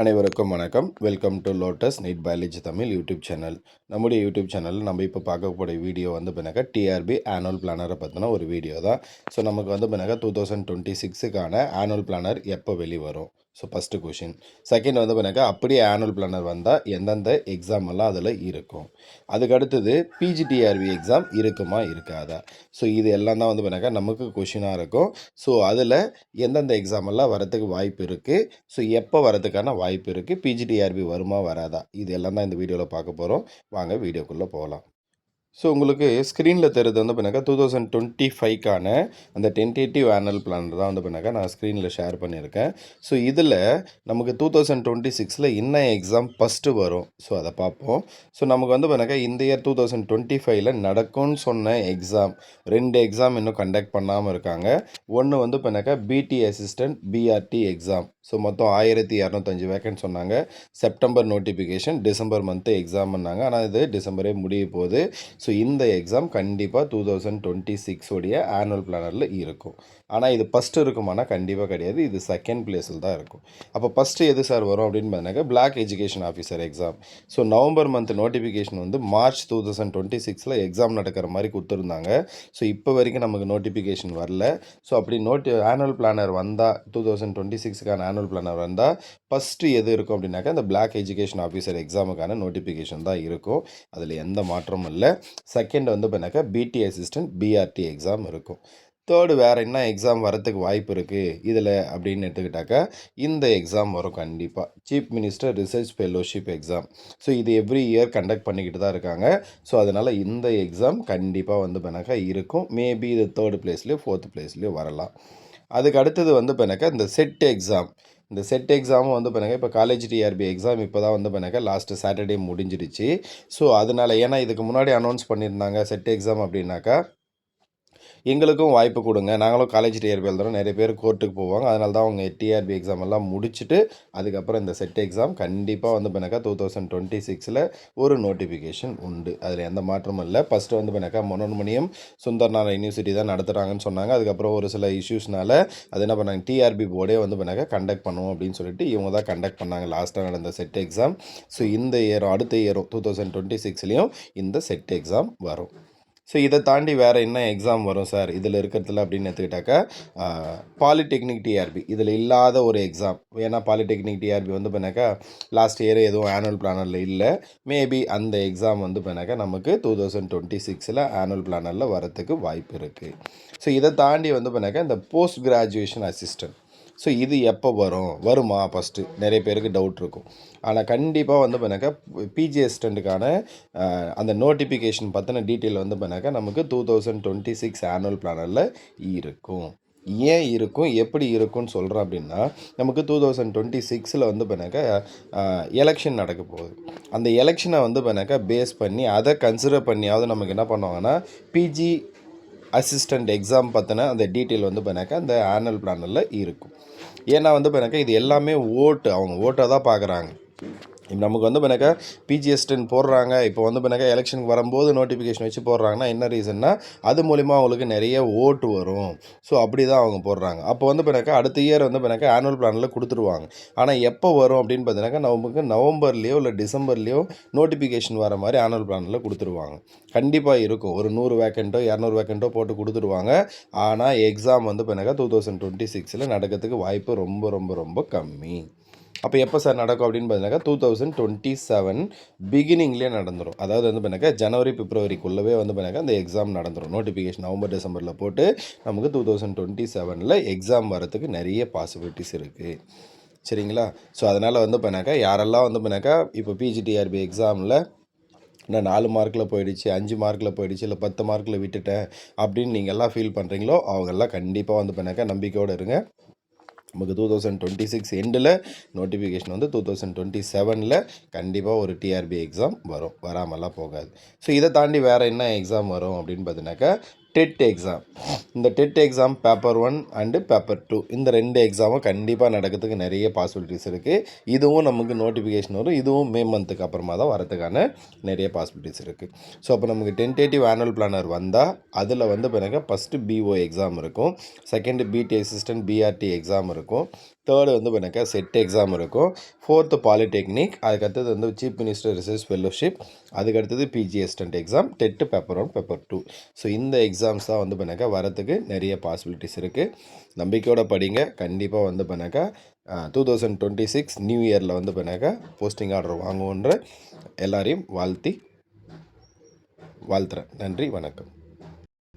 அனைவருக்கும் வணக்கம். Welcome to Lotus NEET biology Tamil YouTube channel. நம்முடைய யூடியூப் சேனலில் நம்ம இப்போ பார்க்கக்கூடிய வீடியோ வந்து பின்னாக்கா டிஆர்பி ஆனுவல் பிளானரை பற்றின ஒரு வீடியோ தான். ஸோ நமக்கு வந்து பின்னாக்கா 2026க்கான ஆனுவல் பிளானர் எப்போ வெளிவரும்? So first question. செகண்ட் வந்து பின்னாக்கா அப்படியே ஆனுவல் பிளானர் வந்தால் எந்தெந்த எக்ஸாம் எல்லாம் அதில் இருக்கும்? அதுக்கு அடுத்தது பிஜிடிஆர்பி எக்ஸாம் இருக்குமா இருக்காதா? ஸோ இது எல்லாம் தான் வந்து பின்னாக்கா நமக்கு கொஷினாக இருக்கும். ஸோ அதில் எந்தெந்த எக்ஸாம் எல்லாம் வரத்துக்கு வாய்ப்பு இருக்குது, ஸோ எப்போ வரதுக்கான வாய்ப்பு இருக்குது, பிஜிடிஆர்பி வருமா வராதா, இது எல்லாம் தான் இந்த வீடியோவில் பார்க்க போகிறோம். வாங்க வீடியோக்குள்ளே போகலாம். ஸோ உங்களுக்கு ஸ்க்ரீனில் தெரியுது வந்து பின்னாக்கா 2025க்கான அந்த டென்டேட்டிவ் ஆனுவல் பிளானர் தான் வந்து பின்னாக்கா நான் ஸ்க்ரீனில் ஷேர் பண்ணியிருக்கேன். ஸோ இதில் நமக்கு 2026ல் என்ன எக்ஸாம் ஃபஸ்ட்டு வரும், ஸோ அதை பார்ப்போம். ஸோ நமக்கு வந்து பின்னாக்கா இந்த இயர் 2025ல் நடக்கும்னு சொன்ன எக்ஸாம் 2 எக்ஸாம் இன்னும் கண்டக்ட் பண்ணாமல் இருக்காங்க. ஒன்று வந்து பின்னாக்கா பிடி அசிஸ்டன்ட் பிஆர்டி எக்ஸாம். ஸோ மொத்தம் 1205 வேக்கன்ட் சொன்னாங்க. September notification, December month exam பண்ணாங்க. ஆனால் இது டிசம்பரே முடிய போகுது. ஸோ இந்த எக்ஸாம் கண்டிப்பாக 2026 உடைய ஆனுவல் பிளானரில் இருக்கும். ஆனால் இது ஃபஸ்ட்டு இருக்குமானா கண்டிப்பாக கிடையாது. இது செகண்ட் பிளேஸில் தான் இருக்கும். அப்போ ஃபஸ்ட்டு எது சார் வரும் அப்படின்னு பார்த்தீங்கன்னா black education officer exam. So November month notification வந்து மார்ச் 2026ல் எக்ஸாம் நடக்கிற மாதிரி கொடுத்துருந்தாங்க. ஸோ இப்போ வரைக்கும் நமக்கு நோட்டிஃபிகேஷன் வரல. ஸோ அப்படி ஆனுவல் பிளானர் வந்தால் 2026க்கான ஆனுவல் பிளானர் வந்தால் ஃபஸ்ட்டு எது இருக்கும் அப்படின்னாக்கா இந்த பிளாக் எஜுகேஷன் ஆஃபீஸர் எக்ஸாமுக்கான நோட்டிஃபிகேஷன் தான் இருக்கும். அதில் எந்த மாற்றமும் இல்லை. செகண்ட் வந்து பண்ணாக்கா பிடி அசிஸ்டன்ட் பிஆர்டி எக்ஸாம் இருக்கும். தேர்டு வேறு என்ன எக்ஸாம் வரத்துக்கு வாய்ப்பு இருக்குது இதில் அப்படின்னு எடுத்துக்கிட்டாக்கா இந்த எக்ஸாம் வரும் கண்டிப்பாக. Chief minister research fellowship exam. So இது எவ்ரி இயர் கண்டக்ட் பண்ணிக்கிட்டு தான் இருக்காங்க. ஸோ அதனால் இந்த எக்ஸாம் கண்டிப்பாக வந்து பண்ணாக்கா இருக்கும். மேபி இது 3rd பிளேஸ்லேயோ 4th பிளேஸ்லேயோ வரலாம். அதுக்கு அடுத்தது வந்து பண்ணாக்கா இந்த செட் எக்ஸாம். இந்த செட் எக்ஸாமும் வந்து பண்ணாங்க இப்போ காலேஜ் டிஆர்பி எக்ஸாம் இப்போ தான் வந்து பண்ணாங்க லாஸ்ட்டு சாட்டர்டே முடிஞ்சிடுச்சு. ஸோ அதனால் ஏன்னா இதுக்கு முன்னாடி அனௌன்ஸ் பண்ணியிருந்தாங்க செட் எக்ஸாம் அப்படின்னாக்கா எங்களுக்கும் வாய்ப்பு கொடுங்க, நாங்களும் காலேஜ் டிஆர்பி எழுதுறோம், நிறைய பேர் கோர்ட்டுக்கு போவாங்க. அதனால தான் அவங்க டிஆர்பி எக்ஸாம் எல்லாம் முடிச்சுட்டு அதுக்கப்புறம் இந்த செட் எக்ஸாம் கண்டிப்பாக வந்து பண்ணாக்கா 2026ல் ஒரு நோட்டிஃபிகேஷன் உண்டு. அதில் எந்த மாற்றமும் இல்லை. ஃபஸ்ட்டு வந்து பண்ணாக்கா மனோன்மணியம் சுந்தர்நாராயண் யூனிவர்சிட்டி தான் நடத்துகிறாங்கன்னு சொன்னாங்க. அதுக்கப்புறம் ஒரு சில இஷ்யூஸ்னால அது என்ன பண்ணாங்க, டிஆர்பி போர்டே வந்து பண்ணாக்கா கண்டக்ட் பண்ணுவோம் அப்படின்னு சொல்லிட்டு இவங்க தான் கண்டக்ட் பண்ணாங்க லாஸ்ட்டாக நடந்த செட் எக்ஸாம். ஸோ இந்த இயரும் அடுத்த இயரும் 2026லேயும் இந்த செட் எக்ஸாம் வரும். ஸோ இதை தாண்டி வேறு என்ன எக்ஸாம் வரும் சார் இதில் இருக்கிறதுல அப்படின்னு எடுத்துக்கிட்டாக்கா பாலிடெக்னிக் டிஆர்பி இதில் இல்லாத ஒரு எக்ஸாம். ஏன்னா பாலிடெக்னிக் டிஆர்பி வந்து பண்ணாக்கா லாஸ்ட் இயர் எதுவும் ஆனுவல் பிளானரில் இல்லை. மேபி அந்த எக்ஸாம் வந்து பண்ணாக்கா நமக்கு 2026ல் ஆனுவல் பிளானரில் வரத்துக்கு வாய்ப்பு இருக்குது. ஸோ இதை தாண்டி வந்து பண்ணாக்கா இந்த போஸ்ட் கிராஜுவேஷன் அசிஸ்டன்ட். ஸோ இது எப்போ வருமா ஃபஸ்ட்டு நிறைய பேருக்கு டவுட் இருக்கும். ஆனால் கண்டிப்பாக வந்து பண்ணாக்கா பிஜி அசிஸ்டண்ட்டுக்கான அந்த நோட்டிஃபிகேஷன் பற்றின டீட்டெயில் வந்து பண்ணாக்கா நமக்கு 2026 ஆனுவல் பிளானரில் இருக்கும். ஏன் இருக்கும், எப்படி இருக்கும்னு சொல்கிறோம் அப்படின்னா நமக்கு 2026ல் வந்து பண்ணாக்கா எலெக்ஷன் நடக்க போகுது. அந்த எலெக்ஷனை வந்து பண்ணாக்கா பேஸ் பண்ணி அதை கன்சிடர் பண்ணியாவது நமக்கு என்ன பண்ணுவாங்கன்னா பிஜி அசிஸ்டண்ட் எக்ஸாம் பற்றின அந்த டீட்டெயில் வந்து பண்ணாக்கா அந்த ஆனுவல் பிளானரில் இருக்கும். ஏன்னா வந்து பண்ணாக்கா இது எல்லாமே அவங்க ஓட்டை தான் பார்க்குறாங்க. நமக்கு வந்து பண்ணாக்கா பிஜி அசிஸ்டன்ட் போடுறாங்க, இப்போ வந்து பண்ணாக்கா எலெக்ஷனுக்கு வரும்போது நோட்டிஃபிகேஷன் வச்சு போடுறாங்கன்னா என்ன ரீசன்னா அது மூலிமா அவங்களுக்கு நிறைய ஓட்டு வரும். ஸோ அப்படி தான் அவங்க போடுறாங்க. அப்போ வந்து பண்ணாக்கா அடுத்த இயர் வந்து பண்ணாக்கா ஆனுவல் பிளானில் கொடுத்துருவாங்க. ஆனால் எப்போ வரும் அப்படின்னு பார்த்தீங்கன்னாக்கா நமக்கு நவம்பர்லேயோ இல்லை டிசம்பர்லேயோ நோட்டிஃபிகேஷன் வர மாதிரி ஆனுவல் பிளானில் கொடுத்துருவாங்க. கண்டிப்பாக இருக்கும். ஒரு 100 வேக்கண்ட்டோ 200 வேக்கண்ட்டோ போட்டு கொடுத்துருவாங்க. ஆனால் எக்ஸாம் வந்து பண்ணாக்கா 2026ல் நடக்கிறதுக்கு வாய்ப்பு ரொம்ப ரொம்ப ரொம்ப கம்மி. அப்போ எப்போ சார் நடக்கும் அப்படின்னு பார்த்தீங்கன்னாக்கா 2027 பிகினிங்லேயே நடந்துடும். அதாவது வந்து பண்ணாக்கா ஜனவரி பிப்ரவரிக்குள்ளவே வந்து பண்ணாக்கா அந்த எக்ஸாம் நடந்துடும். நோட்டிஃபிகேஷன் நவம்பர் டிசம்பரில் போட்டு நமக்கு 2027ல் எக்ஸாம் வரத்துக்கு நிறைய பாசிபிலிட்டிஸ் இருக்குது. சரிங்களா? ஸோ அதனால் வந்து பண்ணாக்கா யாரெல்லாம் வந்து பண்ணாக்கா இப்போ பிஜிடிஆர்பி எக்ஸாமில் நான் 4 மார்க்கில் போயிடுச்சு, 5 மார்க்கில் போயிடுச்சு, இல்லை 10 மார்க்கில் விட்டுட்டேன் அப்படின்னு நீங்கள்லாம் ஃபீல் பண்ணுறீங்களோ அவங்கெல்லாம் கண்டிப்பாக வந்து பண்ணாக்கா நம்பிக்கையோடு இருங்க. நமக்கு 2026 எண்டில் நோட்டிஃபிகேஷன் வந்து 2027ல் கண்டிப்பாக ஒரு டிஆர்பி எக்ஸாம் வரும், வராமலாம் போகாது. ஸோ இதை தாண்டி வேறு என்ன எக்ஸாம் வரும் அப்படின்னு பார்த்தீங்கன்னாக்கா டெட் எக்ஸாம். இந்த TET exam paper 1 and paper 2 இந்த 2 எக்ஸாமும் கண்டிப்பாக நடக்கிறதுக்கு நிறைய பாசிபிலிட்டிஸ் இருக்குது. இதுவும் நமக்கு நோட்டிஃபிகேஷன் வரும். இதுவும் மே மந்த்துக்கு அப்புறமா தான் வரதுக்கான நிறைய பாசிபிலிட்டிஸ் இருக்குது. ஸோ அப்போ நமக்கு டென்டேட்டிவ் ஆனுவல் பிளானர் வந்தால் அதில் வந்து பிறகு ஃபஸ்ட்டு பிஓ எக்ஸாம் இருக்கும், second BT assistant BRT exam இருக்கும், தேர்டு வந்து பார்த்தீங்கன்னாக்கா செட் எக்ஸாம் இருக்கும். ஃபோர்த்து பாலிடெக்னிக், அதுக்கடுத்தது வந்து சீஃப் மினிஸ்டர் ரிசர்ச் ஃபெல்லோஷிப், அதுக்கடுத்தது PG assistant exam, TET paper 1 paper 2. So இந்த எக்ஸாம்ஸ் தான் வந்து பார்த்தீங்கன்னாக்கா வரத்துக்கு நிறைய பாசிபிலிட்டிஸ் இருக்குது. நம்பிக்கையோட படிங்க. கண்டிப்பாக வந்து பார்த்தீங்கன்னாக்கா 2026 நியூ இயரில் வந்து பார்த்தீங்கன்னாக்கா போஸ்டிங் ஆர்டர் வாங்குவோன்ற எல்லாரையும் வாழ்த்துறேன். நன்றி, வணக்கம்.